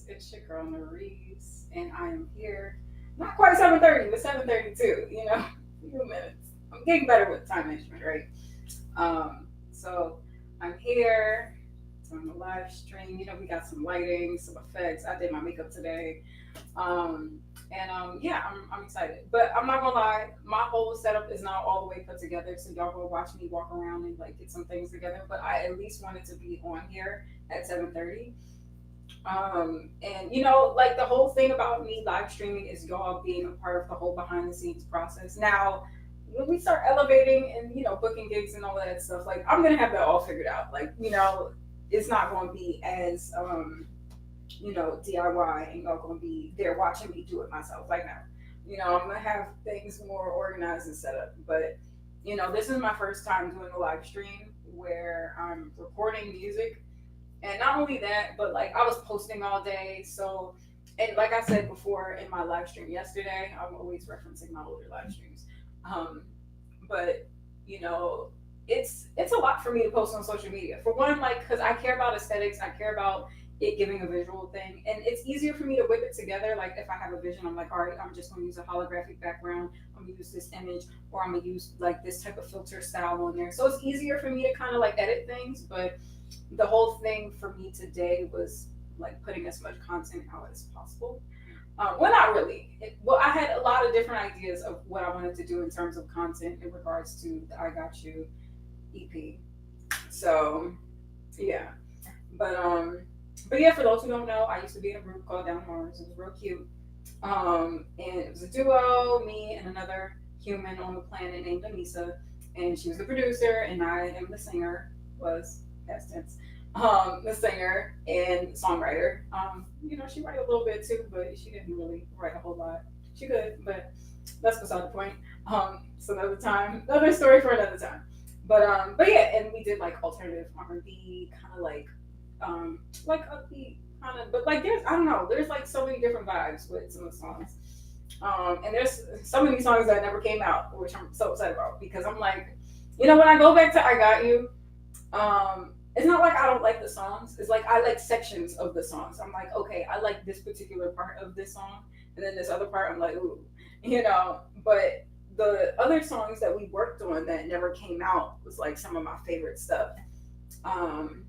It's your girl Maurice, and I am here. Not quite 7:30, but 7:32. A few minutes. I'm getting better with time management, right? So I'm here doing the live stream. We got some lighting, some effects. I did my makeup today, and yeah, I'm excited. But I'm not gonna lie, my whole setup is not all the way put together. So y'all gonna watch me walk around and like get some things together. But I at least wanted to be on here at 7:30. And like the whole thing about me live streaming is y'all being a part of the whole behind the scenes process. Now, when we start elevating and booking gigs and all that stuff, like I'm gonna have that all figured out. Like it's not going to be as DIY, and y'all gonna be there watching me do it myself. Like now, I'm gonna have things more organized and set up. But this is my first time doing a live stream where I'm recording music, and not only that, but like I was posting all day. So, and like I said before in my live stream yesterday, I'm always referencing my older live streams. Um, but you know, it's a lot for me to post on social media. For one, like because I care about aesthetics, I care about it giving a visual thing, and it's easier for me to whip it together. Like if I have a vision, I'm like, all right, I'm just going to use a holographic background. I'm gonna use this image, or I'm gonna use like this type of filter style on there. So it's easier for me to kind of like edit things, but the whole thing for me today was like putting as much content out as possible. Well, not really. Well, I had a lot of different ideas of what I wanted to do in terms of content in regards to the I Got You EP. So yeah, but but yeah, for those who don't know, I used to be in a group called Down Mars. It was real cute. And it was a duo, me and another human on the planet named Anissa, and she was the producer, and I am the singer. Was past tense. The singer and songwriter. She wrote a little bit too, but she didn't really write a whole lot. She could, but that's beside the point. So another time, another story for another time. But yeah, and we did like alternative R&B, kind of like upbeat kind of, but like there's I don't know, there's like so many different vibes with some of the songs. And there's so many songs that never came out, which I'm so excited about because I'm like, when I go back to I Got You, it's not like I don't like the songs. It's like I like sections of the songs. I'm like, okay, I like this particular part of this song, and then this other part, I'm like, ooh, But the other songs that we worked on that never came out was like some of my favorite stuff. Um,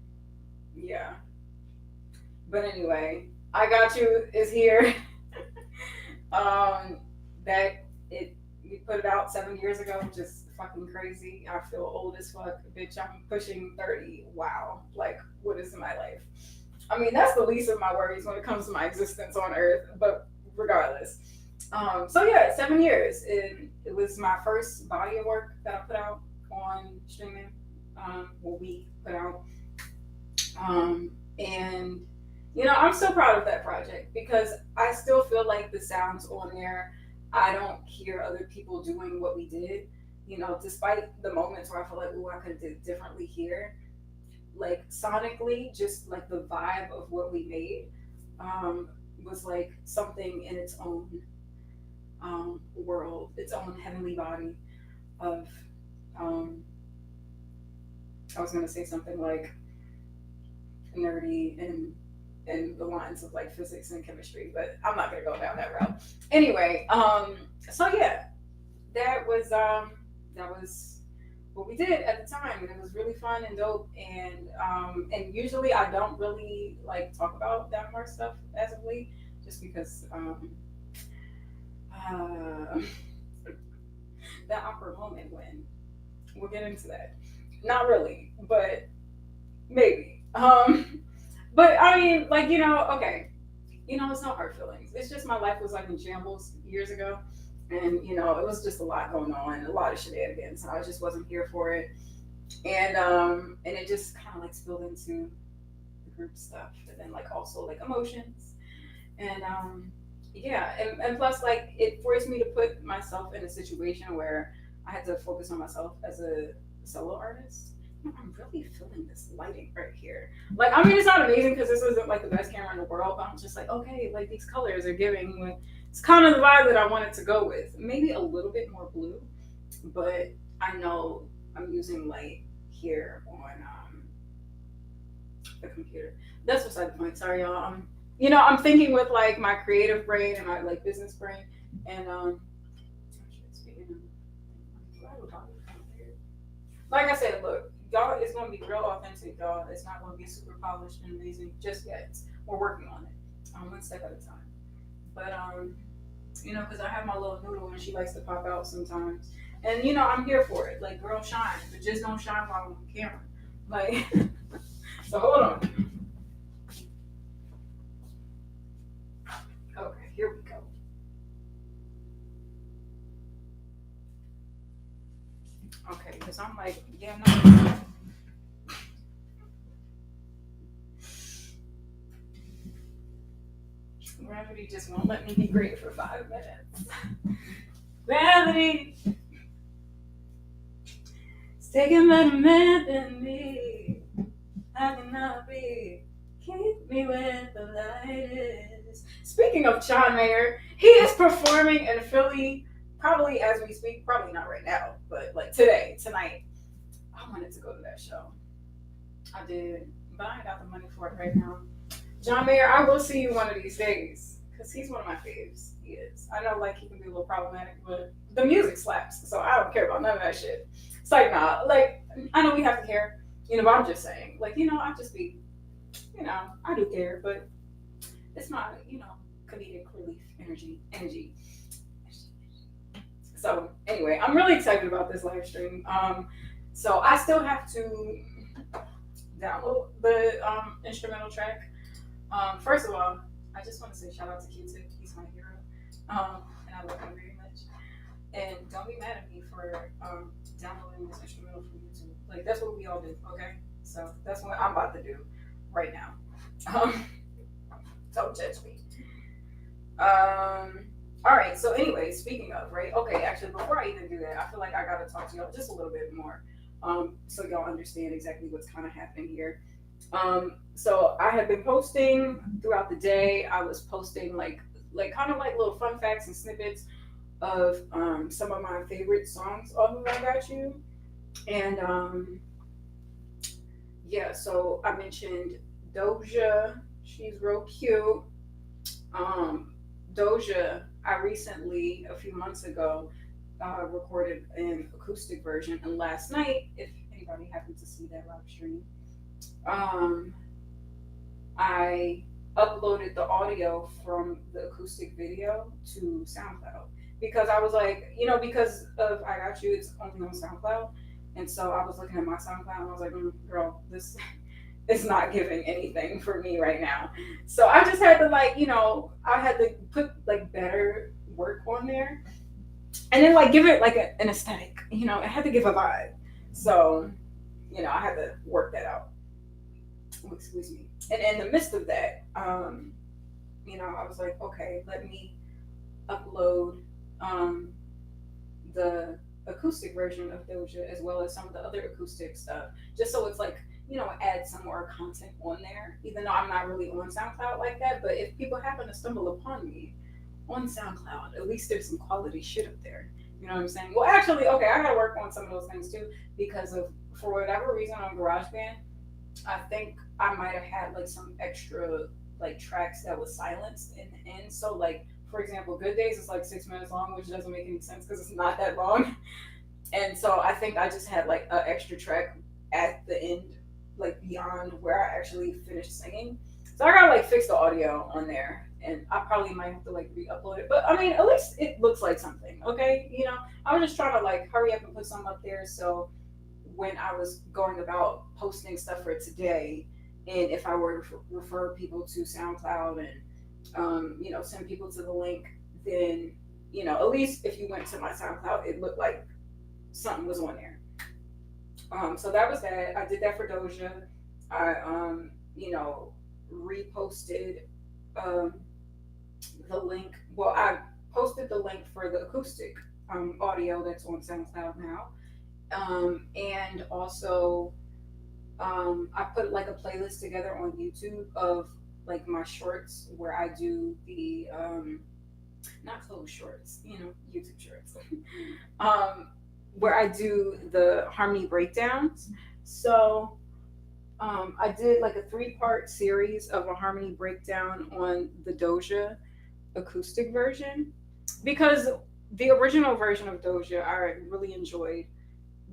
yeah. But anyway, I Got You is here. um, that it we put it out 7 years ago, just fucking crazy. I feel old as fuck, bitch. I'm pushing 30. Wow, like what is my life? I mean, that's the least of my worries when it comes to my existence on Earth. But regardless, so yeah, 7 years. It was my first body of work that I put out on streaming. What we put out, and I'm still proud of that project because I still feel like the sounds on there, I don't hear other people doing what we did. Despite the moments where I feel like, oh, I could have did it differently here. Like sonically, just like the vibe of what we made um, was like something in its own world, its own heavenly body of. Um, I was gonna say something like nerdy and the lines of like physics and chemistry, but I'm not gonna go down that route. Anyway, so yeah, that was what we did at the time, and it was really fun and dope. And usually I don't really like talk about that more stuff as of late, just because uh, that awkward moment when we'll get into that. Not really, but maybe. But I mean, like okay, it's not hard feelings. It's just my life was like in shambles years ago, and it was just a lot going on, a lot of shenanigans. And I just wasn't here for it, and it just kind of like spilled into the group stuff, and then like also like emotions, and yeah, and plus like it forced me to put myself in a situation where I had to focus on myself as a solo artist. I'm really feeling this lighting right here. Like, I mean, it's not amazing because this isn't like the best camera in the world, but I'm just like, okay, like these colors are giving. Like, it's kind of the vibe that I wanted to go with. Maybe a little bit more blue, but I know I'm using light here on the computer. That's beside the point. Sorry, y'all. I'm I'm thinking with like my creative brain and my like business brain, and speaking of, like I said, look, y'all, it's gonna be real authentic, y'all. It's not gonna be super polished and amazing just yet. We're working on it, one step at a time. But because I have my little noodle and she likes to pop out sometimes, and I'm here for it. Like, girl, shine, but just don't shine while I'm on camera. Like, so hold on. Okay, here we go. Okay, because I'm like, yeah, no. Gravity just won't let me be great for 5 minutes. Gravity, it's taking better man than me. How can I be? Keep me where the light is. Speaking of John Mayer, he is performing in Philly, probably as we speak. Probably not right now, but like today, tonight. I wanted to go to that show. I did, but I ain't got the money for it right now. John Mayer, I will see you one of these days because he's one of my faves. He is. I know, like, he can be a little problematic, but the music slaps, so I don't care about none of that shit. It's like, nah, like, I know we have to care, but I'm just saying, like, I just be, I do care, but it's not, comedic relief energy. So anyway, I'm really excited about this live stream. So I still have to download the instrumental track. First of all, I just want to say shout out to Q-Tip. He's my hero. And I love him very much. And don't be mad at me for downloading this instrumental from YouTube. Like, that's what we all do, okay? So that's what I'm about to do right now. Don't judge me. All right, so anyway, speaking of, right? Okay, actually, before I even do that, I feel like I gotta talk to y'all just a little bit more, so y'all understand exactly what's kind of happening here. So I have been posting throughout the day. I was posting like kind of like little fun facts and snippets of some of my favorite songs off of I Got You, and yeah. So I mentioned Doja. She's real cute. Um, Doja, I recently, a few months ago, recorded an acoustic version, and last night, if anybody happened to see that live stream, um, I uploaded the audio from the acoustic video to SoundCloud because I was like, because of I Got You, it's only on SoundCloud, and so I was looking at my SoundCloud and I was like, girl, this is not giving anything for me right now. So I just had to I had to put like better work on there and then like give it like an aesthetic. It had to give a vibe. So, I had to work that out. Excuse me. And in the midst of that, I was like, okay, let me upload the acoustic version of Doja as well as some of the other acoustic stuff, just so it's like, add some more content on there, even though I'm not really on SoundCloud like that. But if people happen to stumble upon me on SoundCloud, at least there's some quality shit up there. You know what I'm saying? Well, actually, okay, I gotta work on some of those things too because of, for whatever reason, on GarageBand, I think I might have had like some extra like tracks that was silenced in the end. So like, for example, Good Days is like 6 minutes long, which doesn't make any sense because it's not that long. And so I think I just had like an extra track at the end, like beyond where I actually finished singing. So I gotta like fix the audio on there, and I probably might have to like re-upload it. But I mean, at least it looks like something, okay? I was just trying to like hurry up and put something up there so when I was going about posting stuff for today, and if I were to refer people to SoundCloud and send people to the link, then at least if you went to my SoundCloud, it looked like something was on there. So that was that. I did that for Doja. I reposted the link. Well, I posted the link for the acoustic audio that's on SoundCloud now. And also I put like a playlist together on YouTube of like my shorts where I do the not clothes shorts, YouTube shorts, where I do the harmony breakdowns. So I did like a 3-part series of a harmony breakdown on the Doja acoustic version because the original version of Doja I really enjoyed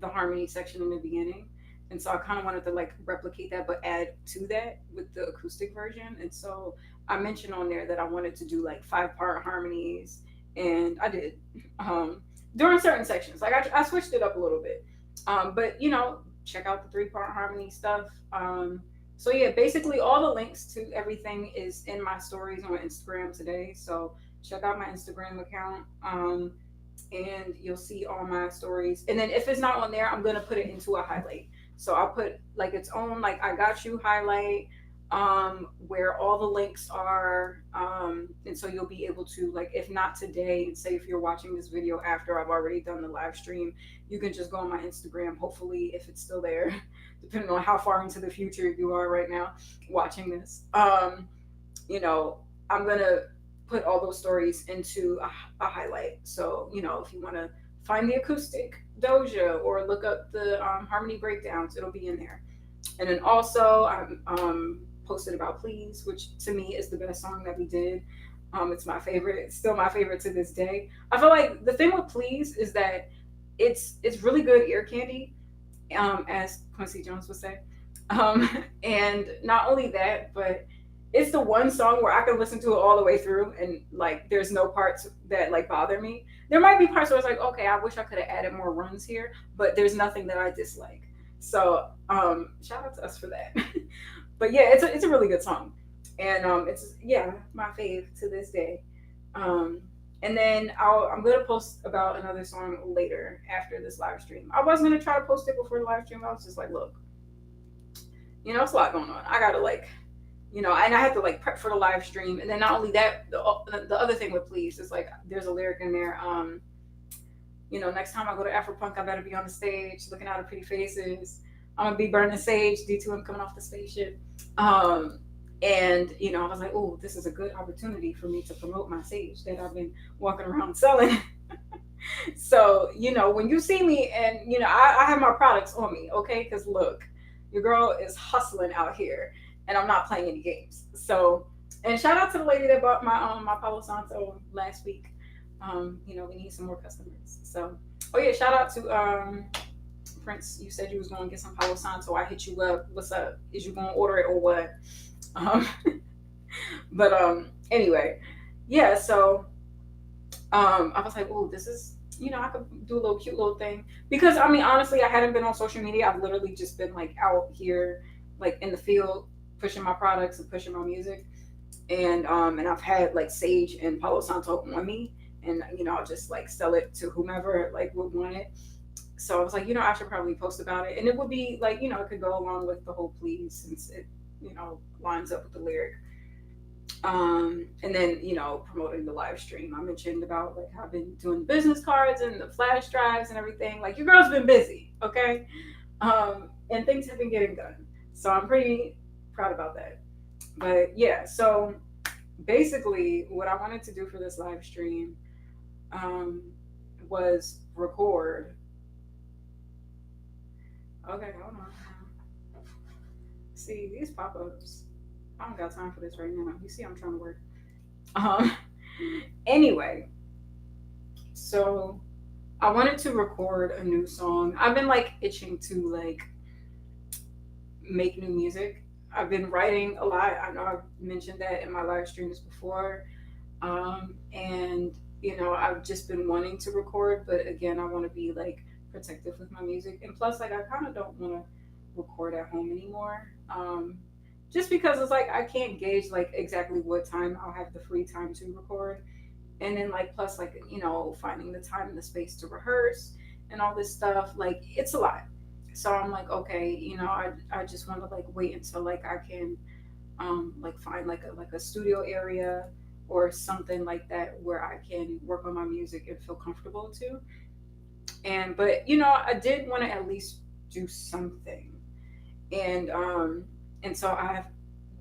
the harmony section in the beginning. And so I kind of wanted to like replicate that, but add to that with the acoustic version. And so I mentioned on there that I wanted to do like 5-part harmonies, and I did during certain sections. Like I switched it up a little bit, but check out the 3-part harmony stuff. So yeah, basically all the links to everything is in my stories on Instagram today. So check out my Instagram account. And you'll see all my stories. And then if it's not on there, I'm gonna put it into a highlight. So I'll put like its own like I got you highlight, where all the links are. And so you'll be able to like if not today, say if you're watching this video after I've already done the live stream, you can just go on my Instagram, hopefully if it's still there, depending on how far into the future you are right now watching this. You know, I'm gonna put all those stories into a highlight. So, if you want to find the acoustic Doja or look up the harmony breakdowns, it'll be in there. And then also, I posted about Please, which to me is the best song that we did. It's my favorite. It's still my favorite to this day. I feel like the thing with Please is that it's really good ear candy, as Quincy Jones would say. And not only that, but it's the one song where I can listen to it all the way through and like there's no parts that like bother me. There might be parts where it's like, okay, I wish I could have added more runs here, but there's nothing that I dislike. So shout out to us for that. But yeah, it's a really good song. And it's yeah, my fave to this day. Um and then I'm gonna post about another song later after this live stream. I was gonna try to post it before the live stream. I was just like, look, it's a lot going on. I gotta like and I had to like prep for the live stream. And then not only that, the other thing with Please is like there's a lyric in there. Next time I go to Afropunk, I better be on the stage looking out at pretty faces. I'm gonna be burning sage. D2M coming off the spaceship. And I was like, oh, this is a good opportunity for me to promote my sage that I've been walking around selling. So when you see me, and I have my products on me, okay? Because look, your girl is hustling out here and I'm not playing any games. So, and shout out to the lady that bought my Palo Santo last week. We need some more customers. So, oh yeah, shout out to Prince. You said you was going to get some Palo Santo. I hit you up. What's up? Is you going to order it or what? Um, but anyway, yeah. So I was like, oh, this is I could do a little cute little thing because I mean honestly, I hadn't been on social media. I've literally just been like out here, like in the field, pushing my products and pushing my music, and I've had like sage and Palo Santo on me, and I'll just like sell it to whomever like would want it. So I was like, I should probably post about it, and it would be like it could go along with the whole Please since it lines up with the lyric. And then promoting the live stream. I mentioned about like I've been doing business cards and the flash drives and everything. Like your girl's been busy, okay, and things have been getting done. So I'm pretty proud about that. But yeah, so basically, what I wanted to do for this live stream um, was record. Okay, hold on. See these pop ups. I don't got time for this right now. You see, I'm trying to work. Um. Anyway, so I wanted to record a new song. I've been like itching to like make new music. I've been writing a lot. I know I've mentioned that in my live streams before. And I've just been wanting to record, but again, I want to be like protective with my music. And plus, like, I kind of don't want to record at home anymore. Just because it's like I can't gauge like exactly what time I'll have the free time to record. And then like plus like finding the time and the space to rehearse and all this stuff, like it's a lot. So I'm like, okay, I just want to like wait until like I can like find like a studio area or something like that where I can work on my music and feel comfortable too. And but I did want to at least do something. And so I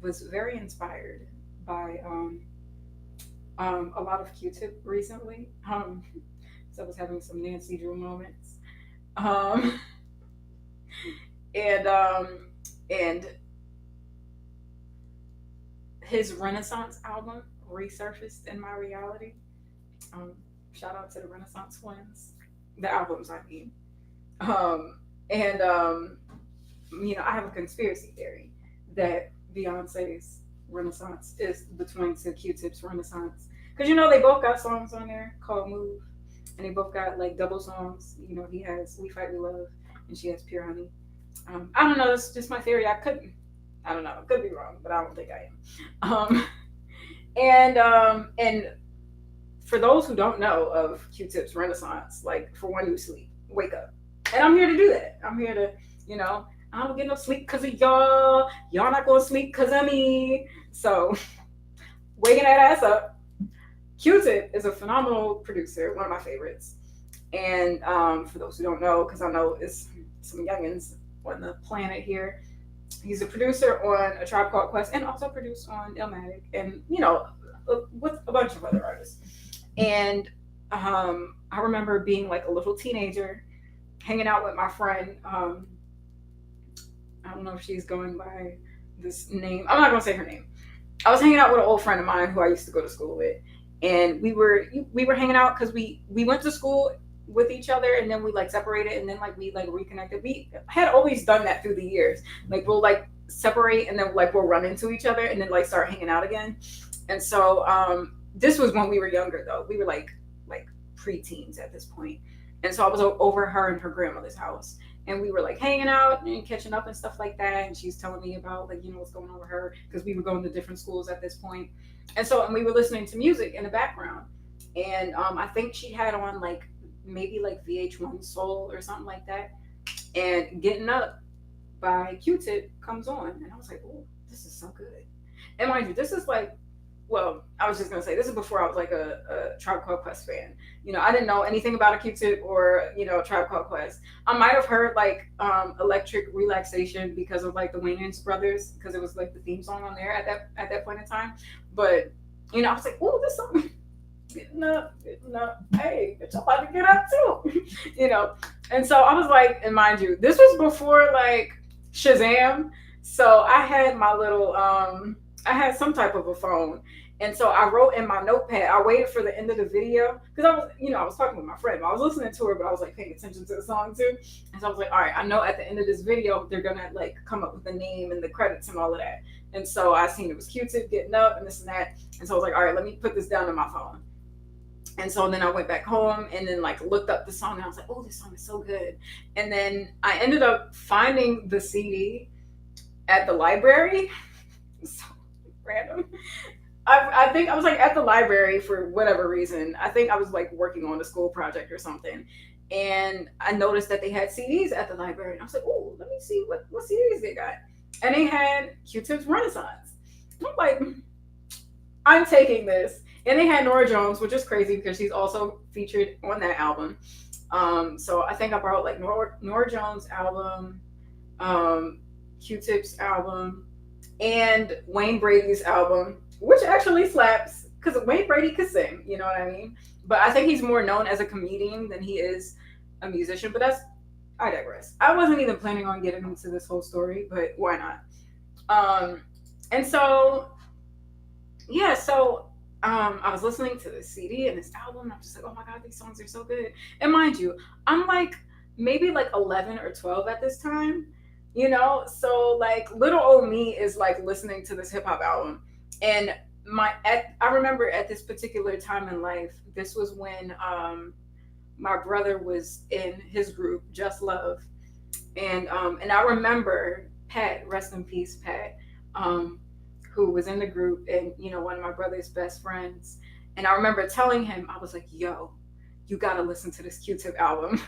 was very inspired by a lot of Q-Tip recently. So I was having some Nancy Drew moments. Um, and And his Renaissance album resurfaced in my reality. Um, Shout out to the Renaissance Twins, the albums I mean. Um, and I have a conspiracy theory that Beyonce's Renaissance is the twins to Q-Tip's Renaissance, because they both got songs on there called Move, and they both got like double songs. He has We Fight We Love, and she has Pure Honey. I don't know. It's just my theory. I don't know. I could be wrong, but I don't think I am. And for those who don't know of Q-Tip's Renaissance, like for one, you sleep, wake up, and I'm here to do that. I'm here to, I don't get no sleep because of y'all. Y'all not gonna sleep because of me. So waking that ass up. Q-Tip is a phenomenal producer, one of my favorites. And for those who don't know, because I know it's some youngins on the planet here, he's a producer on A Tribe Called Quest and also produced on Illmatic and, with a bunch of other artists. And I remember being like a little teenager, hanging out with my friend. I don't know if she's going by this name. I'm not going to say her name. I was hanging out with an old friend of mine who I used to go to school with. And we were hanging out because we went to school with each other, and then we like separated, and then like we like reconnected. We had always done that through the years. Like we'll like separate, and then like we'll run into each other, and then like start hanging out again. And so this was when we were younger, though. We were like preteens at this point. And so I was over her and her grandmother's house, and we were like hanging out and catching up and stuff like that. And she's telling me about like what's going on with her, because we were going to different schools at this point. And we were listening to music in the background, and I think she had on like maybe like VH1 Soul or something like that. And Getting Up by Q-Tip comes on, and I was like, oh, this is so good. And mind you, this is like, well, I was just gonna say this is before I was like a Tribe Called Quest fan. I didn't know anything about a Q-Tip or Tribe Called Quest. I might have heard like Electric Relaxation because of like the Wayans Brothers, because it was like the theme song on there at that point in time. But I was like, oh, this song, getting up. Hey, bitch, I'm about to get up too. And so I was like, and mind you, this was before like Shazam. So I had my little I had some type of a phone. And so I wrote in my notepad, I waited for the end of the video, because I was talking with my friend. I was listening to her, but I was like paying attention to the song too. And so I was like, all right, I know at the end of this video, they're going to like come up with the name and the credits and all of that. And so I seen it was Q-Tip Getting Up and this and that. And so I was like, all right, let me put this down in my phone. And so then I went back home and then like looked up the song, and I was like, oh, this song is so good. And then I ended up finding the CD at the library. So random. I think I was like at the library for whatever reason. I think I was like working on a school project or something. And I noticed that they had CDs at the library. And I was like, oh, let me see what CDs they got. And they had Q-Tip's Renaissance. And I'm like, I'm taking this. And they had Norah Jones, which is crazy because she's also featured on that album. So I think I brought like Norah Jones' album, Q-Tip's album, and Wayne Brady's album, which actually slaps because Wayne Brady could sing, you know what I mean? But I think he's more known as a comedian than he is a musician. But I digress. I wasn't even planning on getting into this whole story, but why not? And so, yeah, I was listening to this CD and this album, and I'm just like, oh my God, these songs are so good. And mind you, I'm like maybe like 11 or 12 at this time, so like little old me is like listening to this hip hop album. And I remember at this particular time in life, this was when my brother was in his group, Just Love. And I remember Pat, rest in peace, Pat, who was in the group and, one of my brother's best friends. And I remember telling him, I was like, yo, you got to listen to this Q-Tip album.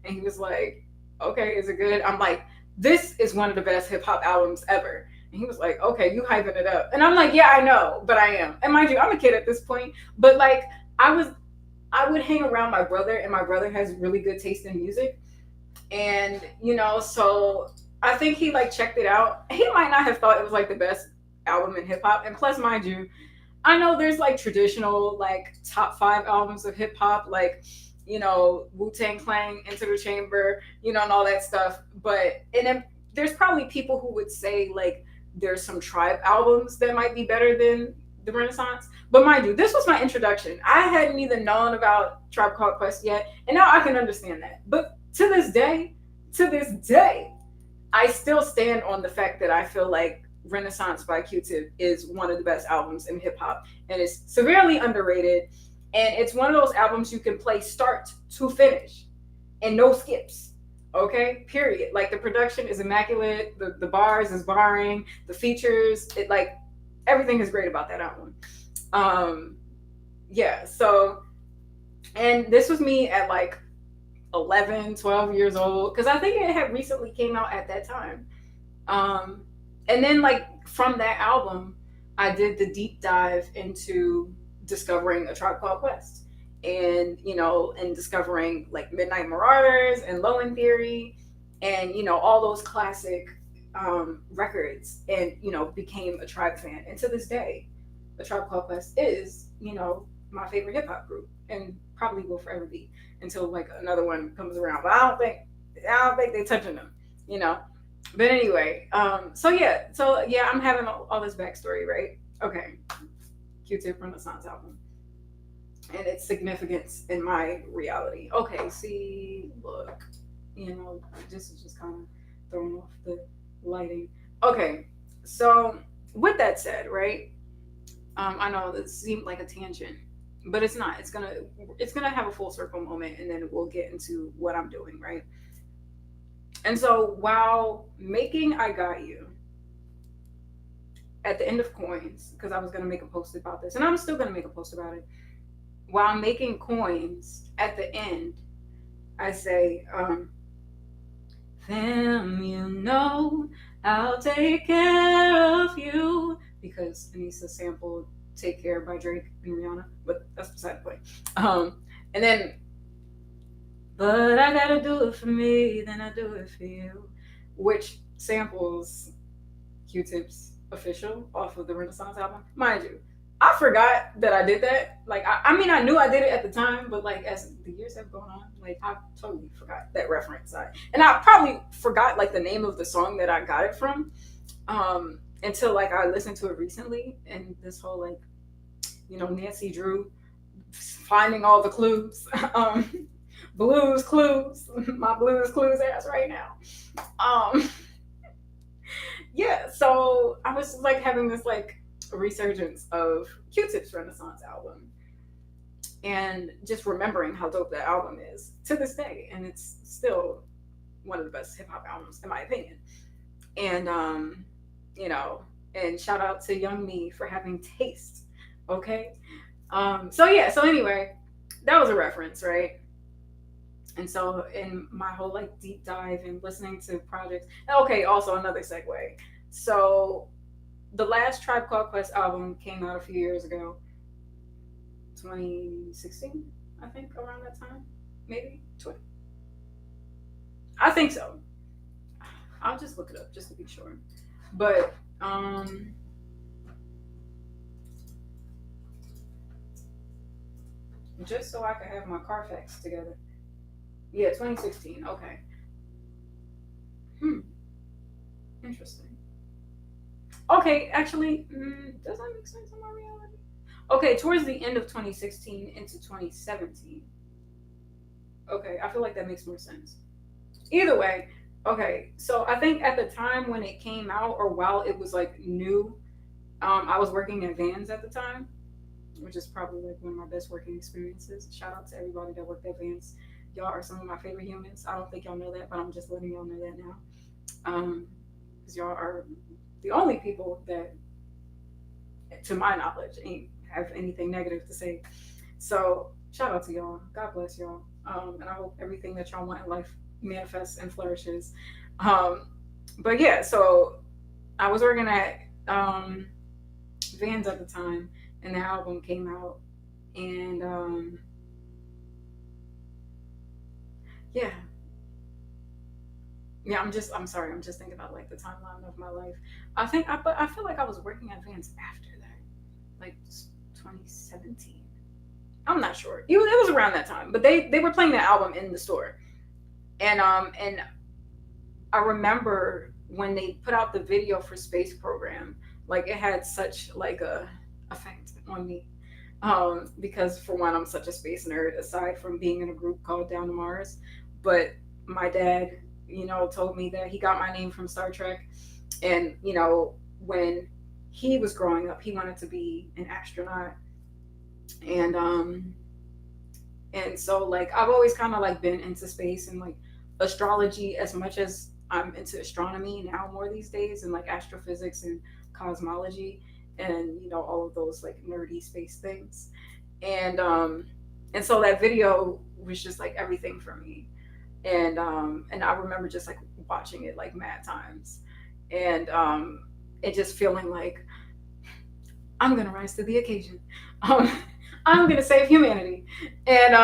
And he was like, okay, is it good? I'm like, this is one of the best hip hop albums ever. And he was like, okay, you hyping it up. And I'm like, yeah, I know, but I am. And mind you, I'm a kid at this point, but like I would hang around my brother, and my brother has really good taste in music. And, so I think he like checked it out. He might not have thought it was like the best album in hip hop. And plus, mind you, I know there's like traditional like top 5 albums of hip hop, like, Wu-Tang Clan, Enter the Chamber, and all that stuff. But, and then there's probably people who would say like there's some Tribe albums that might be better than the Renaissance. But mind you, this was my introduction. I hadn't even known about Tribe Called Quest yet, and now I can understand that. But to this day, I still stand on the fact that I feel like Renaissance by Q-Tip is one of the best albums in hip hop, and it's severely underrated. And it's one of those albums you can play start to finish and no skips. Okay, period. Like the production is immaculate, the bars is barring, the features, it like everything is great about that album. Um, yeah, so and this was me at like 11, 12 years old because I think it had recently came out at that time. Um, and then like from that album, I did the deep dive into discovering A Tribe Called Quest, and and discovering like Midnight Marauders and Low End Theory, and all those classic records, and became a Tribe fan. And to this day, A Tribe Called Quest is my favorite hip hop group, and probably will forever be until like another one comes around. But I don't think they touching them, you know. But anyway, so yeah, I'm having all this backstory, right? Okay, Q-Tip Renaissance album and its significance in my reality. Okay, see, look, this is just kind of throwing off the lighting. Okay, so with that said, right? I know this seemed like a tangent, but it's not. It's gonna have a full circle moment, and then we'll get into what I'm doing, right? And so while making I Got You at the end of Coins, because I was gonna make a post about this, and I'm still gonna make a post about it. While I'm making Coins, at the end, I say, "Fam, I'll take care of you," because it needs to sample "Take Care" by Drake and Rihanna, but that's beside the point. And then, "But I gotta do it for me, then I do it for you," which samples Q-Tip's Official off of the Renaissance album. Mind you, I forgot that I did that. Like, I mean, I knew I did it at the time, but like as the years have gone on, like I totally forgot that reference. And I probably forgot like the name of the song that I got it from, until like I listened to it recently, and this whole like, Nancy Drew finding all the clues, blues clues, my blues clues ass right now. Um, yeah, so I was like having this like resurgence of Q-Tip's Renaissance album, and just remembering how dope that album is to this day, and it's still one of the best hip hop albums in my opinion. And and shout out to Young Me for having taste. Okay, so yeah, so anyway, that was a reference, right? And so in my whole like deep dive and listening to projects, okay, also another segue. So the last Tribe Called Quest album came out a few years ago, 2016, I think, around that time, maybe 20. I think so. I'll just look it up just to be sure. But just so I can have my Carfax together. Yeah, 2016. Okay. Interesting. Okay, actually, does that make sense in my reality? Okay, towards the end of 2016 into 2017. Okay, I feel like that makes more sense. Either way, okay, so I think at the time when it came out, or while it was like new, I was working at Vans at the time, which is probably like one of my best working experiences. Shout out to everybody that worked at Vans. Y'all are some of my favorite humans. I don't think y'all know that, but I'm just letting y'all know that now. Because y'all are the only people that, to my knowledge, ain't have anything negative to say. So shout out to y'all. God bless y'all. And I hope everything that y'all want in life manifests and flourishes. But yeah, so I was working at Vans at the time, and the album came out, and yeah. Yeah, I'm sorry. I'm just thinking about like the timeline of my life. But I feel like I was working at Vans after that, like 2017. I'm not sure. It was around that time, but they were playing that album in the store, and I remember when they put out the video for Space Program, like it had such like a effect on me. Because for one, I'm such a space nerd. Aside from being in a group called Down to Mars, but my dad, told me that he got my name from Star Trek, and when he was growing up, he wanted to be an astronaut, and so like I've always kind of like been into space and like astrology as much as I'm into astronomy now more these days, and like astrophysics and cosmology, and all of those like nerdy space things. And so that video was just like everything for me. And I remember just like watching it like mad times, and it just feeling like I'm gonna rise to the occasion. um I'm gonna save humanity. And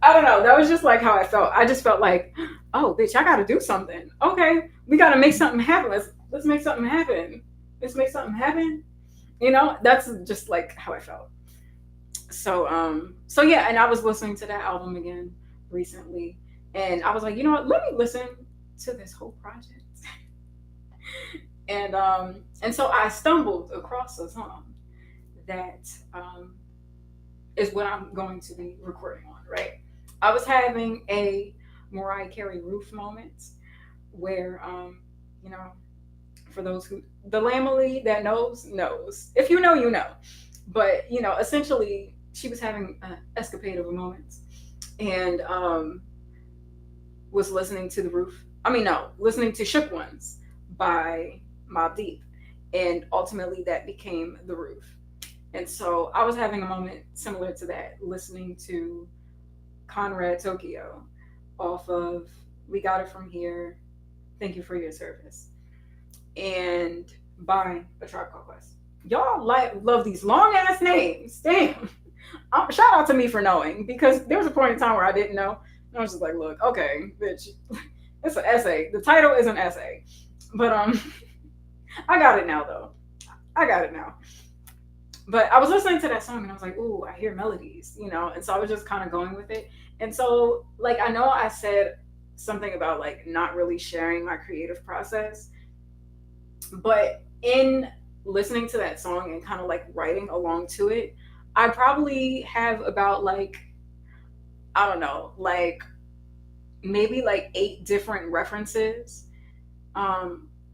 I don't know. That was just like how I felt. I just felt like, oh, bitch, I got to do something. Okay, we got to make something happen. Let's make something happen. Let's make something happen. That's just like how I felt. So yeah, and I was listening to that album again recently, and I was like, you know what? Let me listen to this whole project. And so I stumbled across a song that is what I'm going to be recording on, right? I was having a Mariah Carey roof moment where, you know, for those who, the Lamely that knows. If you know, you know. But, essentially, she was having an escapade of a moment, and was listening to The Roof. I mean, no, listening to Shook Ones by Mobb Deep. And ultimately, that became The Roof. And so I was having a moment similar to that, listening to Conrad Tokyo off of We Got It From Here, Thank You for Your Service, and by A Tribe Called Quest. Y'all love these long ass names. Damn. Shout out to me for knowing, because there was a point in time where I didn't know. And I was just like, look, okay, bitch, it's an essay. The title is an essay. But I got it now though. I got it now. But I was listening to that song and I was like, ooh, I hear melodies, and so I was just kind of going with it. And so, like, I know I said something about like not really sharing my creative process, but in listening to that song and kind of like writing along to it, I probably have about like, I don't know, like maybe like 8 different references,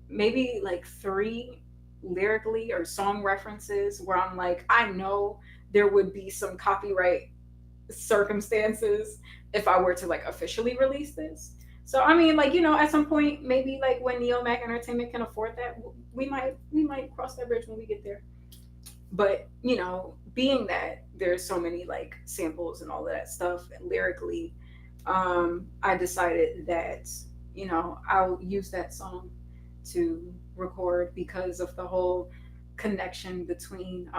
maybe like 3 lyrically or song references where I'm like, I know there would be some copyright circumstances if I were to like officially release this. So I mean, like, at some point, maybe like when Neomac Entertainment can afford that, we might cross that bridge when we get there. But being that there's so many like samples and all of that stuff and lyrically, I decided that I'll use that song to record because of the whole connection between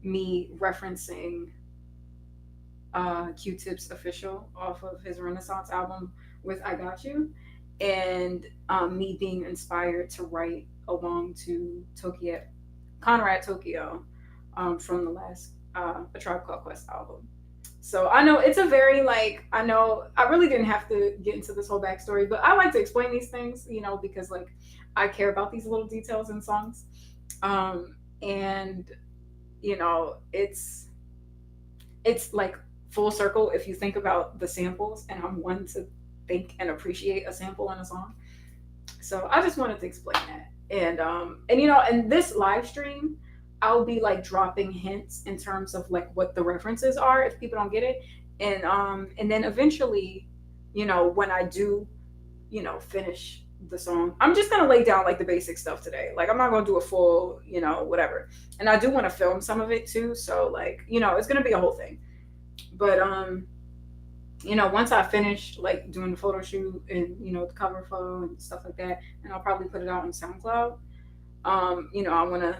me referencing Q-Tip's Official off of his Renaissance album with I Got You, and me being inspired to write along to Conrad Tokyo, from the last A Tribe Called Quest album. So I know it's a very like, I know I really didn't have to get into this whole backstory, but I like to explain these things, because like I care about these little details in songs. And it's like full circle if you think about the samples, and I'm one to think and appreciate a sample in a song. So I just wanted to explain that. And in this live stream, I'll be like dropping hints in terms of like what the references are if people don't get it. And then eventually, when I do, finish the song, I'm just gonna lay down like the basic stuff today. Like I'm not gonna do a full, whatever. And I do want to film some of it too. So like, it's gonna be a whole thing. But once I finish like doing the photo shoot and the cover photo and stuff like that, and I'll probably put it out on SoundCloud. I want to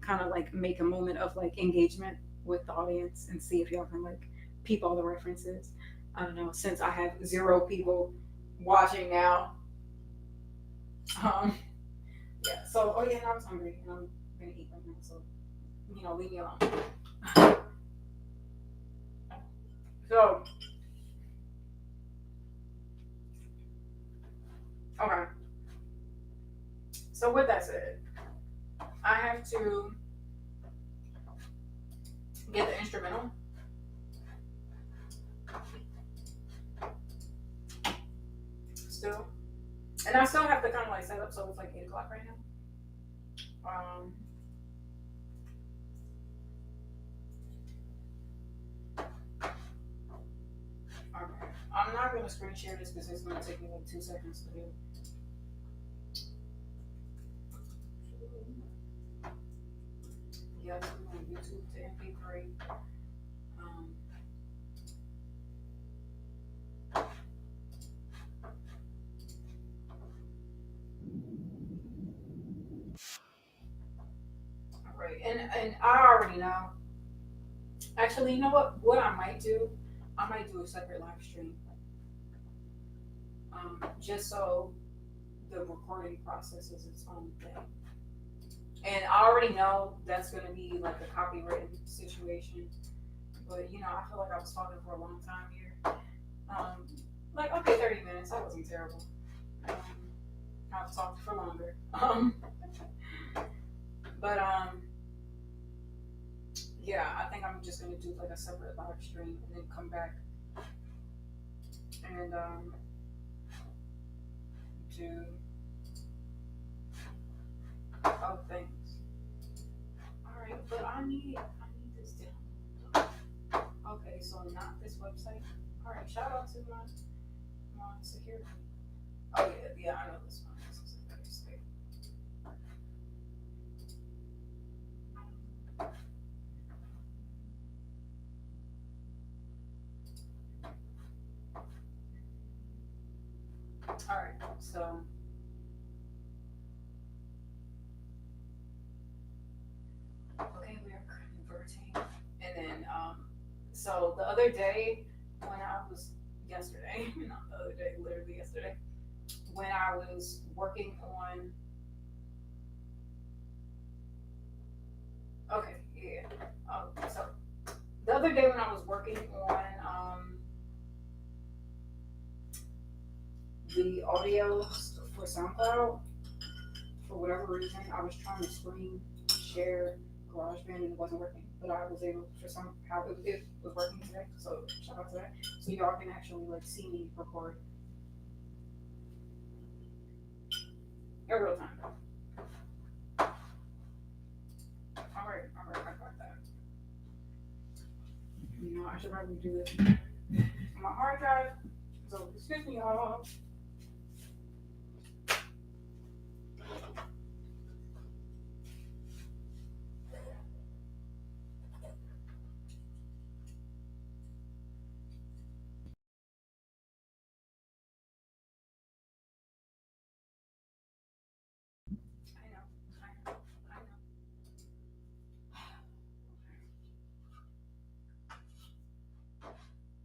kind of like make a moment of like engagement with the audience and see if y'all can like peep all the references. I don't know, since I have 0 people watching now. Yeah. So, oh yeah, I was hungry and I'm gonna eat right now. So, leave me alone. So, okay. get the instrumental. Still. And I still have to kind of like set up, so it's like 8 o'clock right now. Um, okay. I'm not gonna screen share this because it's gonna take me like 2 seconds to do. Yeah, I'm on YouTube to MP3. Um, all right, and I already know. Actually, you know what? What I might do, I might do a separate live stream, just so the recording process is its own thing. And I already know that's gonna be like a copyrighted situation, but you know, I feel like I was talking for a long time here. Like okay, 30 minutes. That wasn't terrible. Um, I've talked for longer. But yeah, I think I'm just gonna do like a separate live stream and then come back and do other things. All right, but I need this down. Okay, so not this website. All right, shout out to my security. Oh yeah, I know this one. This is a better state. All right, so okay, we are converting, and then so the other day when I was yesterday, not the other day, literally yesterday, when I was working on. Okay, yeah. So the other day when I was working on the audio for SoundCloud, for whatever reason, I was trying to screen share GarageBand and it wasn't working. But I was able, for somehow, it was working today. So shout out to that. So y'all can actually like see me record in real time. All right, I got that. You know, I should probably do this on my hard drive. So excuse me, y'all. I know, I know, I know.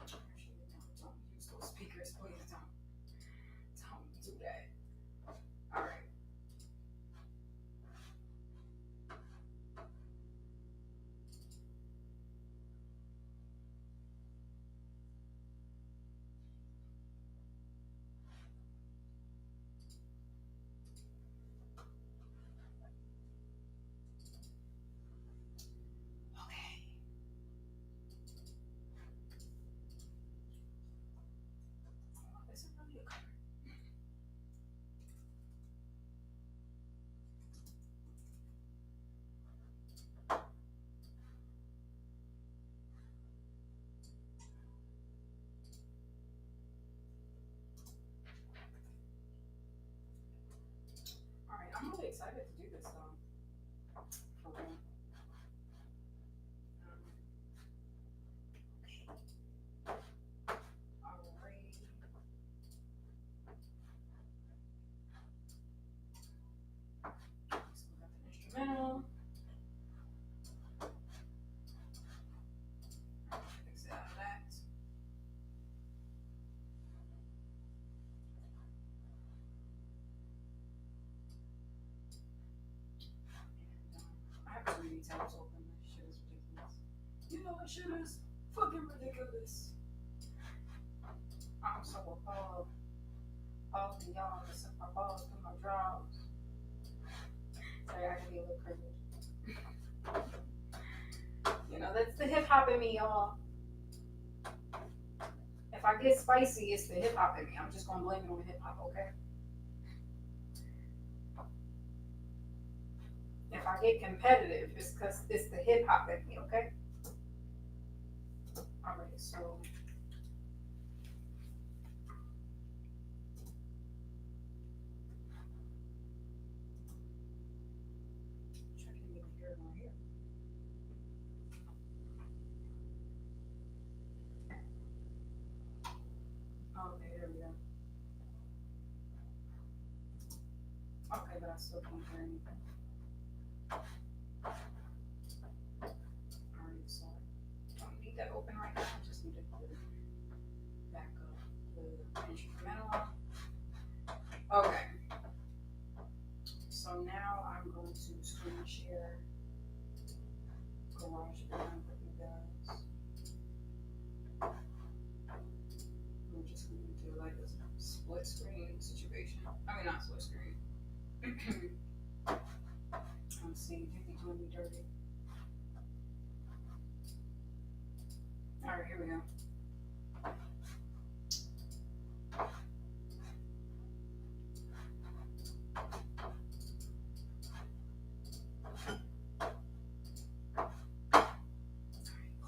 Actually, no, don't use those speakers, please don't do that. All right. Okay. Oh, this is really a cover. All right, I'm really excited to do this though. For real. All right. So we got the instrumental. Exit out of that. I have too many tabs open. This shit is ridiculous. You know what shit is fucking ridiculous. I'm so appalled. All of y'all that suck my balls through my drawers. Sorry, I can be a little privileged. You know, that's the hip hop in me, y'all. If I get spicy, it's the hip hop in me. I'm just gonna blame it on the hip hop, okay? If I get competitive, it's because it's the hip hop in me, okay? All right, so checking even here and here. Okay, there we go. Okay, but I still can't hear anything. All right, so don't need that open right now. I just need to put back up the instrumental. Okay. So now I'm going to screen share GarageBand with you guys. We're just going to do like a split screen situation. I mean, not split screen. Let's see, think he's doing me dirty. All right, here we go.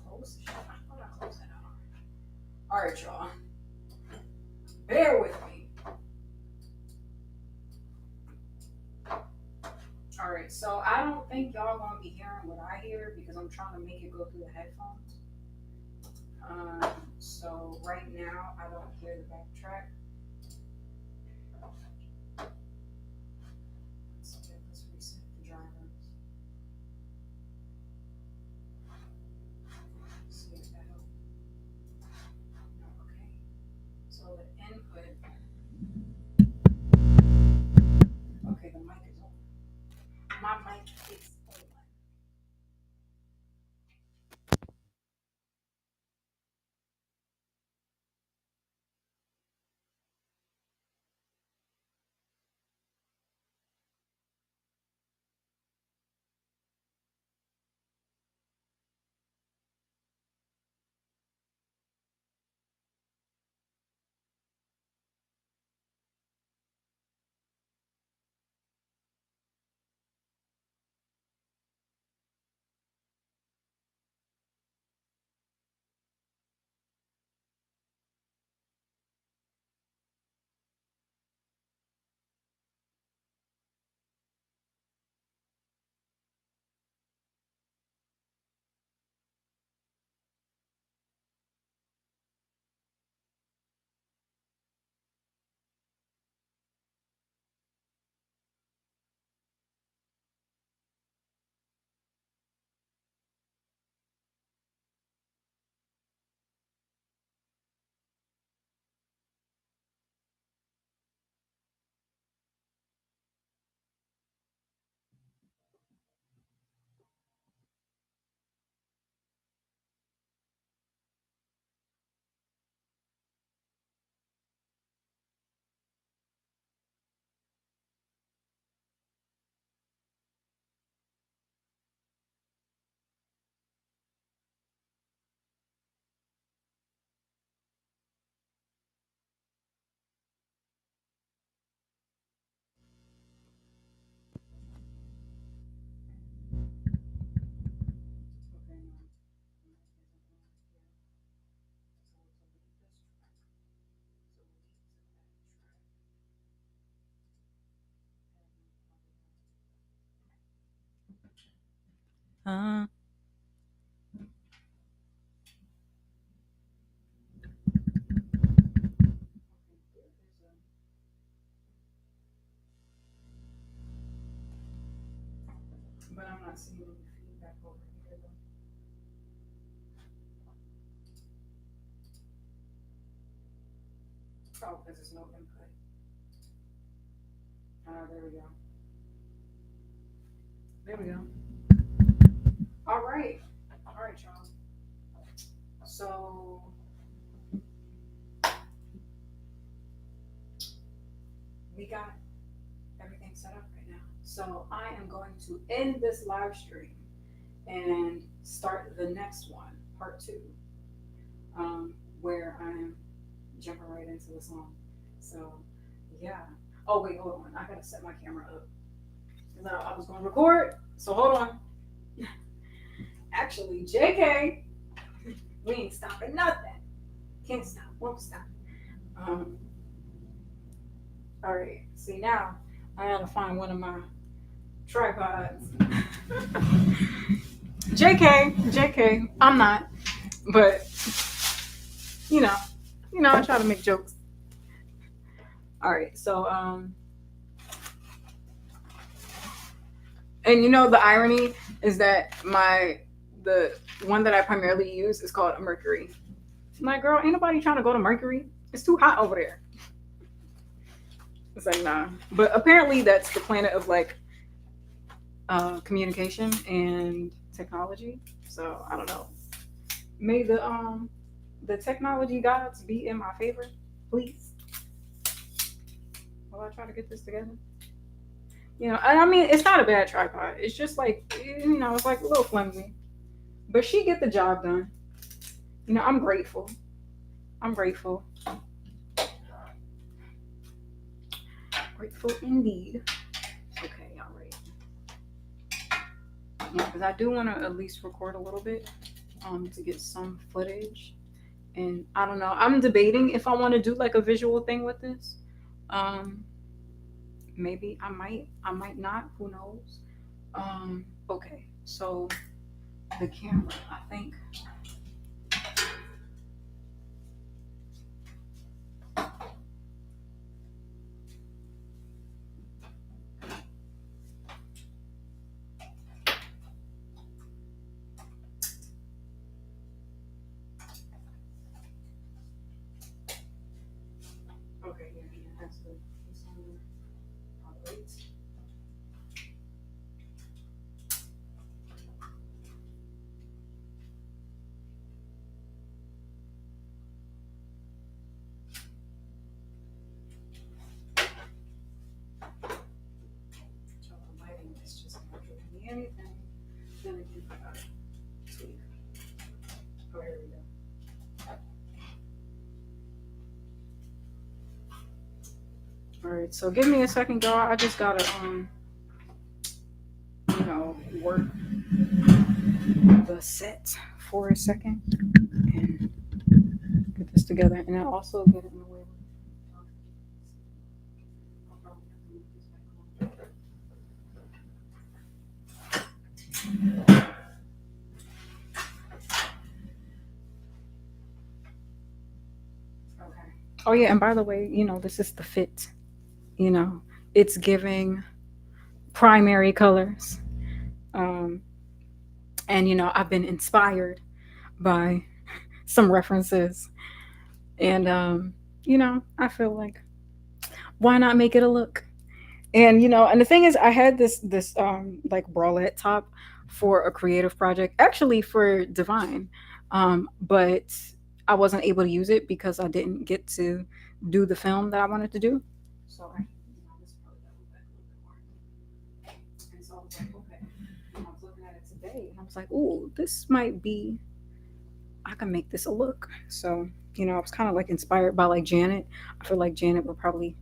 Close the shit. I thought I closed that out. All right, y'all. Bear with me. All right, so I don't think y'all gonna be hearing what I hear because I'm trying to make it go through the headphones. So right now I don't hear the backtrack. Let's reset the drivers. See if that helps. No, okay. So the input. Okay, the mic is on. My mic is on. Okay, no. The mic isn't on yet. So we'll delete this track. So delete that track. Okay, there is a. But I'm not seeing any feedback over here though. Oh, because there's no input. There we go. There we go. All right. All right, y'all. So we got everything set up right now. So I am going to end this live stream and start the next one, part two, where I'm jumping right into the song. So, yeah. Oh, wait, hold on. I gotta set my camera up. Because I was gonna record. So, hold on. Actually, JK, we ain't stopping nothing. Can't stop, won't stop. Um, all right. See, now I gotta find one of my tripods. JK, I'm not. But, you know, I try to make jokes. All right. So, and the irony is that the one that I primarily use is called a Mercury. I'm like, girl, ain't nobody trying to go to Mercury. It's too hot over there. It's like, nah. But apparently that's the planet of like communication and technology. So I don't know. May the technology gods be in my favor, please. While I try to get this together. And I mean, it's not a bad tripod. It's just like, it's like a little flimsy. But she get the job done. I'm grateful. I'm grateful. Grateful indeed. Okay, all right. Yeah, because I do want to at least record a little bit to get some footage. And I don't know. I'm debating if I want to do like a visual thing with this. Um, Maybe I might not. Who knows? Okay, so the camera, I think. Okay, yeah, that's the this one. All right. So the lighting is just not giving me anything. Then again, I gotta tweak. Oh, here we go. All right, so give me a second, y'all. I just gotta work the set for a second and get this together, and then also get it in the way. I'll probably have to move this back on. Okay. Oh yeah, and by the way, this is the fit. You know, it's giving primary colors. Um, and I've been inspired by some references, and I feel like why not make it a look? And and the thing is, I had this like bralette top for a creative project, actually for Divine, but I wasn't able to use it because I didn't get to do the film that I wanted to do. So this probably got to look back a little bit more. And so I was like, okay. And I was looking at it today, and I was like, ooh, this might be. I can make this a look. So I was kind of like inspired by like Janet. I feel like Janet would probably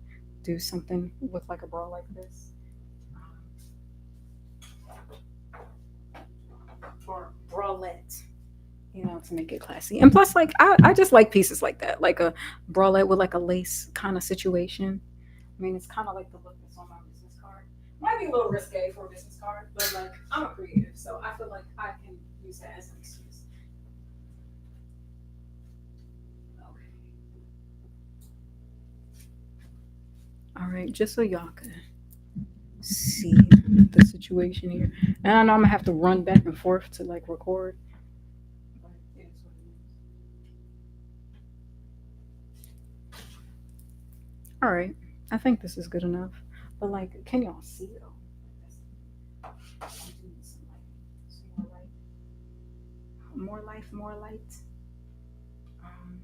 do something with like a bra like this. Or bralette, to make it classy. And plus, like, I just like pieces like that, like a bralette with like a lace kind of situation. I mean, it's kind of like the look that's on my business card. Might be a little risque for a business card, but like, I'm a creative, so I feel like I can use that as an excuse. Okay. All right, just so y'all can see the situation here. And I know I'm gonna have to run back and forth to like record. But it is what it is. All right, I think this is good enough. But like, can y'all see though? I do need some light. Some more light. More life, more light. Um,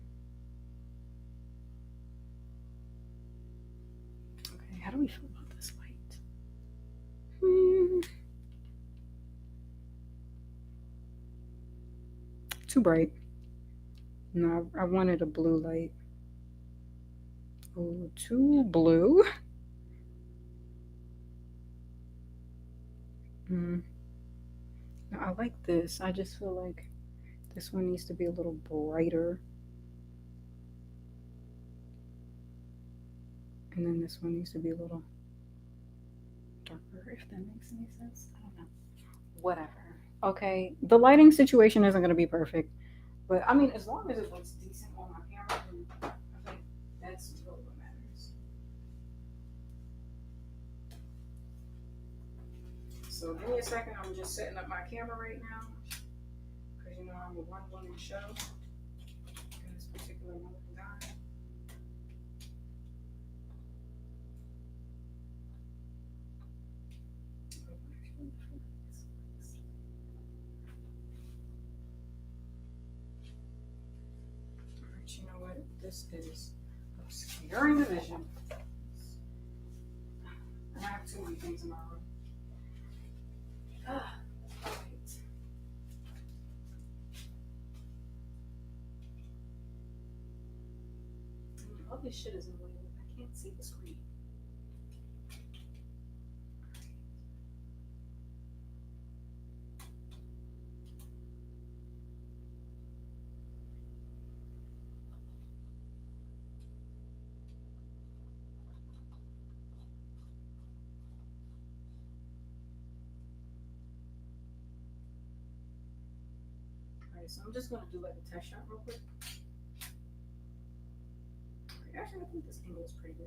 okay, how do we feel about this light? Hmm. Too bright. No, I wanted a blue light. Oh, too blue. Mm. No, I like this. I just feel like this one needs to be a little brighter. And then this one needs to be a little darker, if that makes any sense. I don't know. Whatever. Okay. The lighting situation isn't going to be perfect. But I mean, as long as it looks decent on my camera, then I think that's really what matters. So give me a second. I'm just setting up my camera right now because you know I'm a one-woman show in this particular moment in time. Alright, you know what? This is obscuring the vision. I have too many things in my room. Right. All this shit is in the way. I can't see the screen. Alright, so I'm just gonna do like a test shot real quick. Actually, I think this angle is pretty good.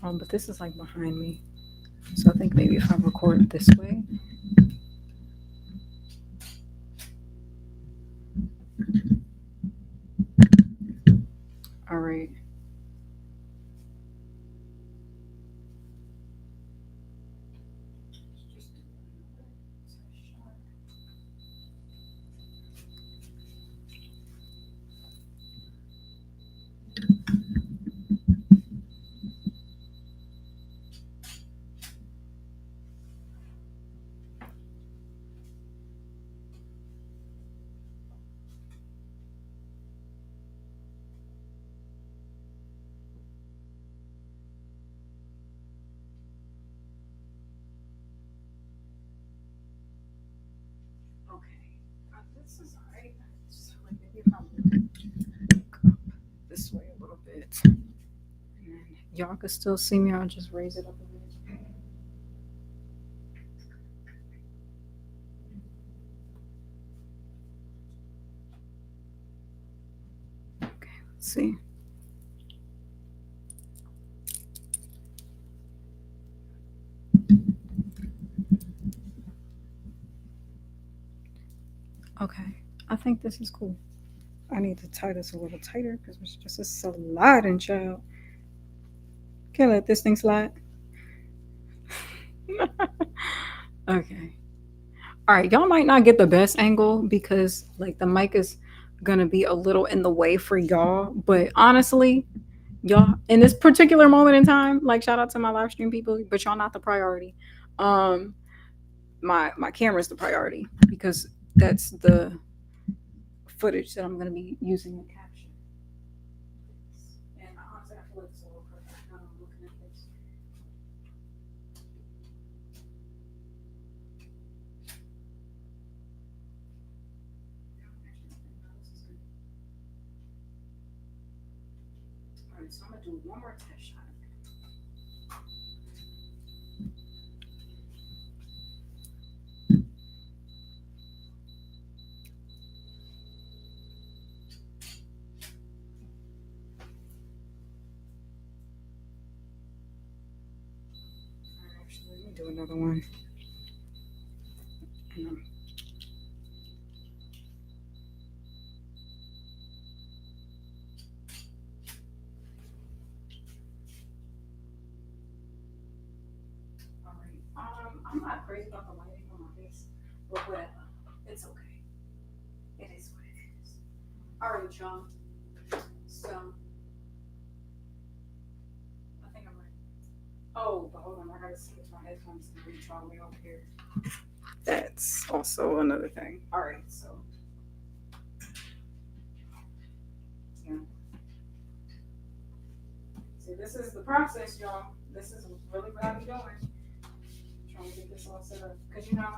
But this is like behind me. So I think maybe if I record this way. All right. Okay. This is alright. Just like maybe if I look up this way a little bit. And then y'all can still see me. I'll just raise it up a bit. Okay, let's see. Okay, I think this is cool. I need to tie this a little tighter because it's just a sliding child. Can't let this thing slide. Okay. All right, y'all might not get the best angle because like the mic is gonna be a little in the way for y'all. But honestly, y'all in this particular moment in time, like shout out to my live stream people, but y'all not the priority. Um, my camera is the priority because that's the footage that I'm gonna be using to capture. And honestly, I feel like it's a little perfect now I'm looking at this. All right, so I'm gonna do one more test shot. Actually, let me do another one. All right. I'm not crazy about the lighting on my face, but whatever. It's okay. All right, y'all. So I think I'm ready. Oh, but hold on, I gotta see if my headphones can reach all the way over here. That's also another thing. All right, so yeah. See, this is the process, y'all. This is really what I be doing. Trying to get this all set up. Because, you know,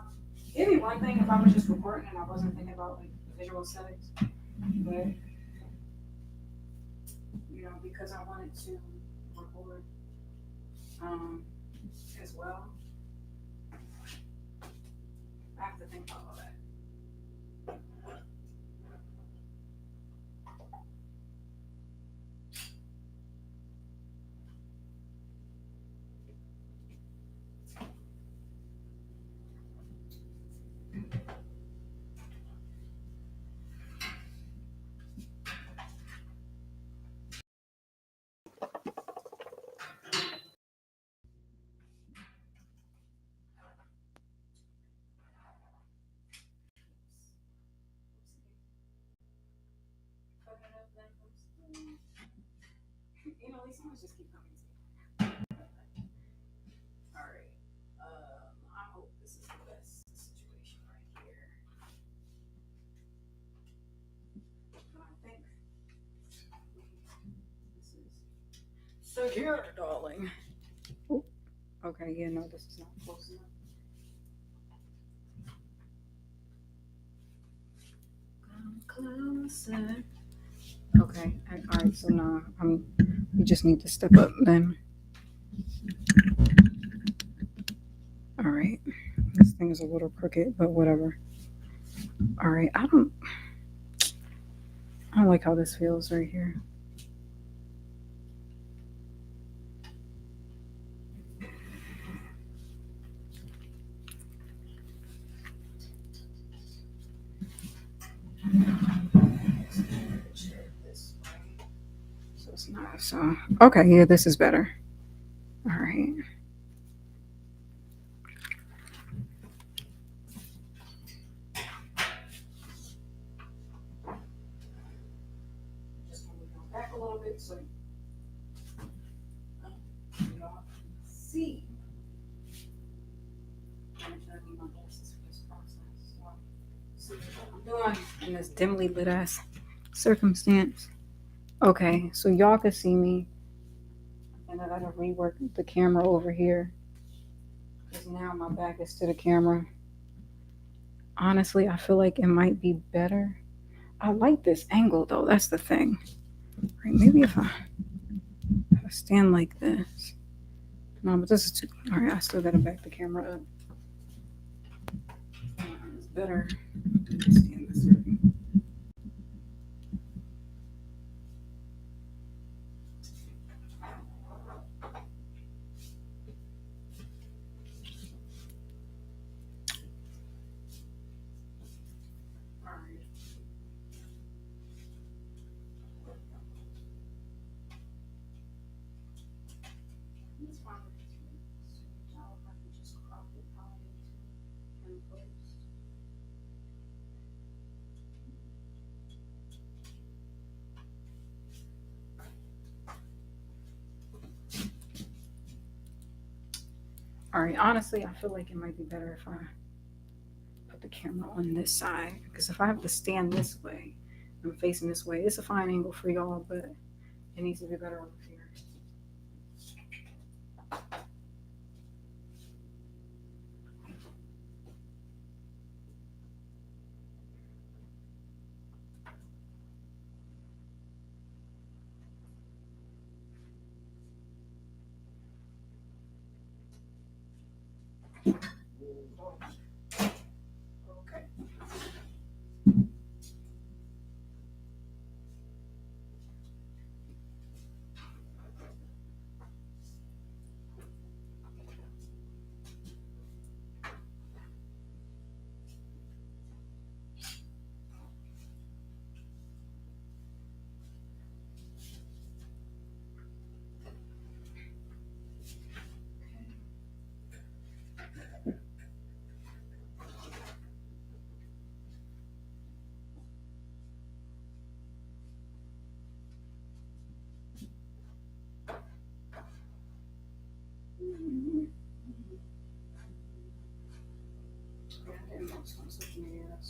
it'd be one thing if I was just recording and I wasn't thinking about like visual settings. But, you know, because I wanted to record as well, I have to think about all that. You know, these songs just keep coming to me. All right. I hope this is the best situation right here. I think this is secure, darling. Ooh. Okay, yeah, no, this is not close enough. Come closer. Okay, all right, so now we just need to step up then. All right, this thing is a little crooked, but whatever. All right, I don't like how this feels right here. So it's not so okay, yeah, this is better. All right. Just gonna go back a little bit so y'all can see. I'm need my glasses for this process. So, what I'm doing in this dimly lit ass circumstance. Okay, so y'all can see me, and I gotta rework the camera over here because now my back is to the camera. Honestly, I feel like it might be better. I like this angle though. That's the thing. Right, maybe if I stand like this. No, but this is too. All right, I still gotta back the camera up. It's better to stand this way. All right, honestly, I feel like it might be better if I put the camera on this side because if I have to stand this way, I'm facing this way. It's a fine angle for y'all, but it needs to be better over here. Okay.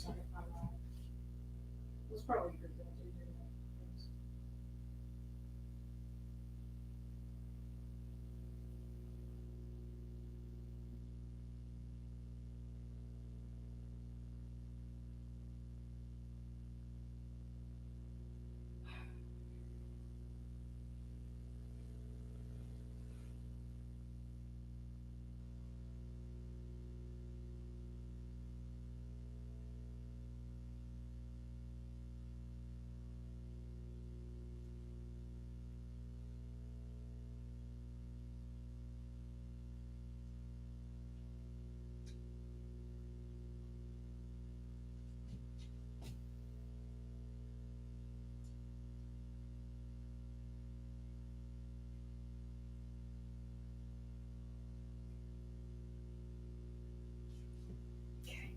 started my life. It was probably good that I did that. Okay.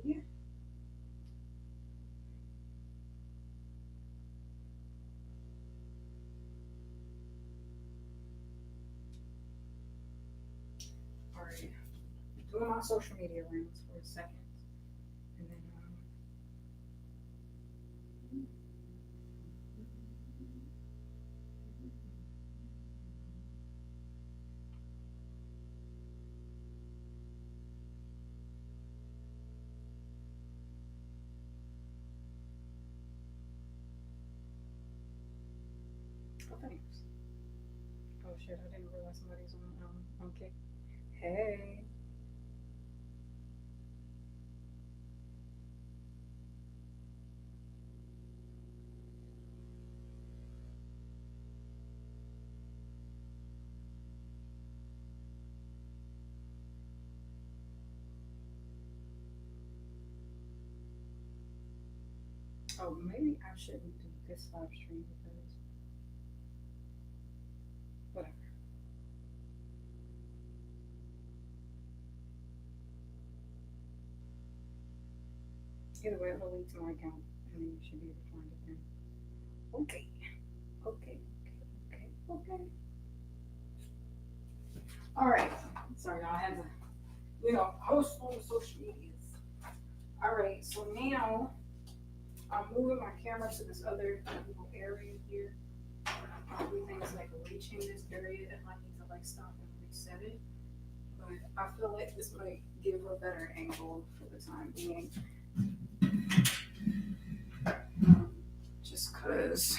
Okay. All right. Doing my social media rounds for a second, and then oh thanks. Oh shit, I didn't realize somebody's on kick. Hey. Oh, maybe I shouldn't do this live stream because whatever. Either way, it'll link to my account, and then you should be able to find it then. Okay. Okay. Okay. Okay. Okay. All right. Sorry, y'all. I had to, host on the social medias. All right. So now I'm moving my camera to this other little area here. Everything's like reaching this area, and I need to like stop and reset it. But I feel like this might give a better angle for the time being. Just cause,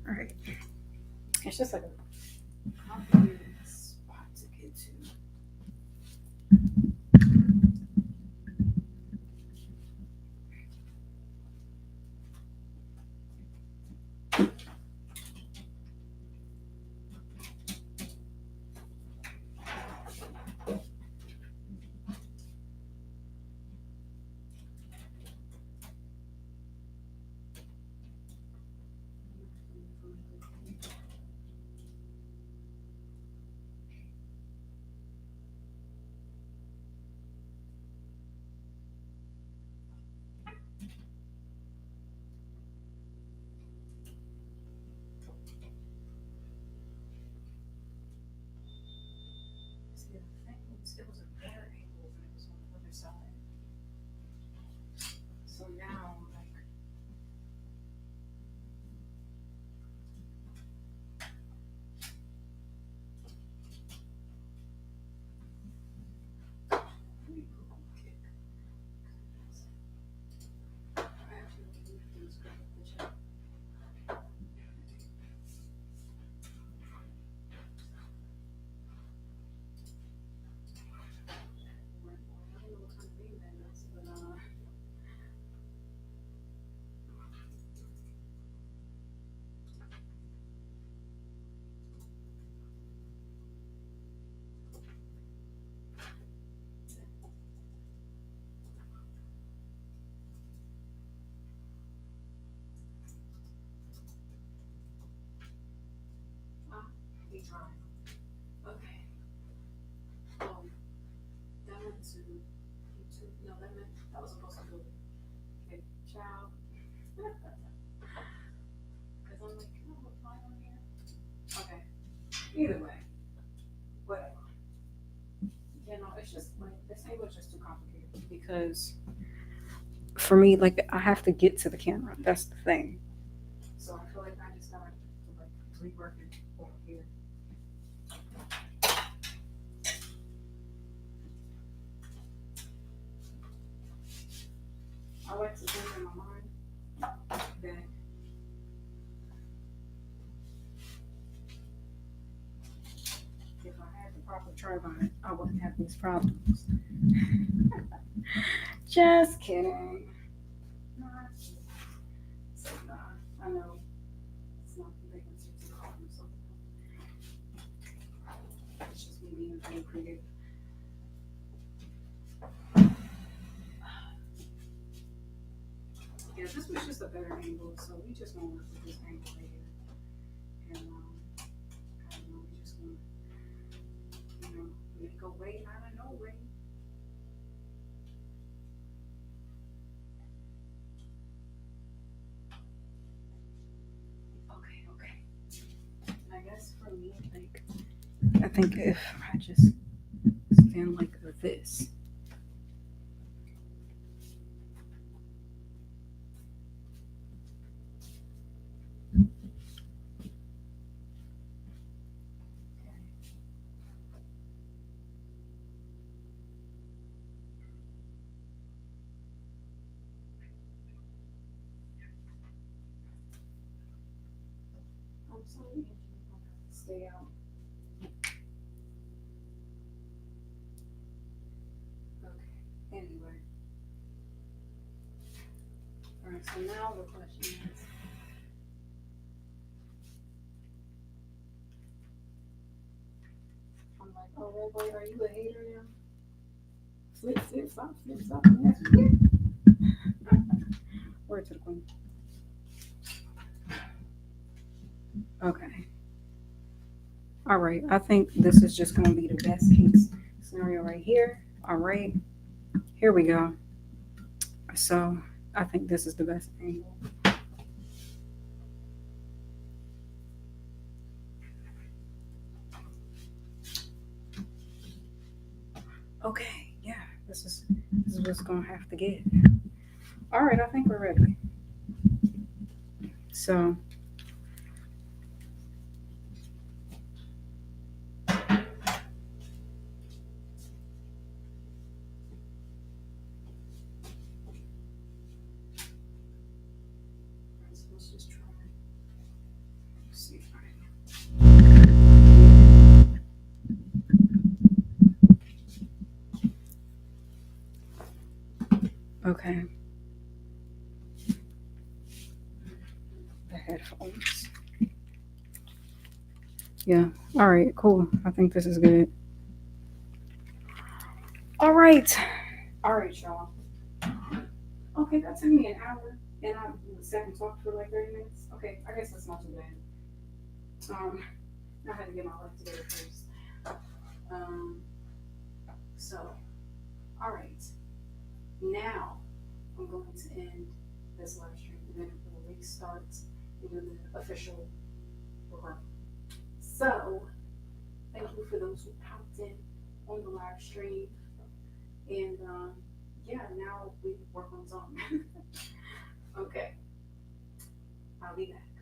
All right. It's just like a complicated spot to get to. was supposed to do it. Okay, child. Because I'm like, can I reply on here? Okay. Either way, whatever. You know, it's just like this table is just too complicated because for me, like I have to get to the camera. That's the thing. So I feel like I just gotta like rework it over here. I like to think in my mind that if I had the proper tripod, I wouldn't have these problems. Just kidding. Not so nah, I know it's not the biggest to call them something. It's just me being very creative. Yeah, this was just a better angle, so we just gonna work with this angle right here. And I don't know, we just gonna, make a way out of no way. Okay. I guess for me, I think if I just stand like this. I'm sorry, stay out. Okay. Anyway. Alright, so now the question is, I'm like, oh, Red Boy, are you a hater now? Flip, flop. Yes, we did. Word to the queen. Okay. All right. I think this is just going to be the best case scenario right here. All right. Here we go. So I think this is the best angle. Okay. Yeah. This is what's going to have to get. All right. I think we're ready. So. Let's just try. Let's see if I okay. The headphones. Yeah. All right. Cool. I think this is good. All right. All right, y'all. Okay, that took me an hour, and I sat and talked for like 30 minutes. Okay, I guess that's not too bad. I had to get my life together first. Um, so, all right. Now, I'm going to end this live stream, and then we'll restart and do the official recording. So, thank you for those who popped in on the live stream. And yeah, now we work on something. Okay, I'll be back.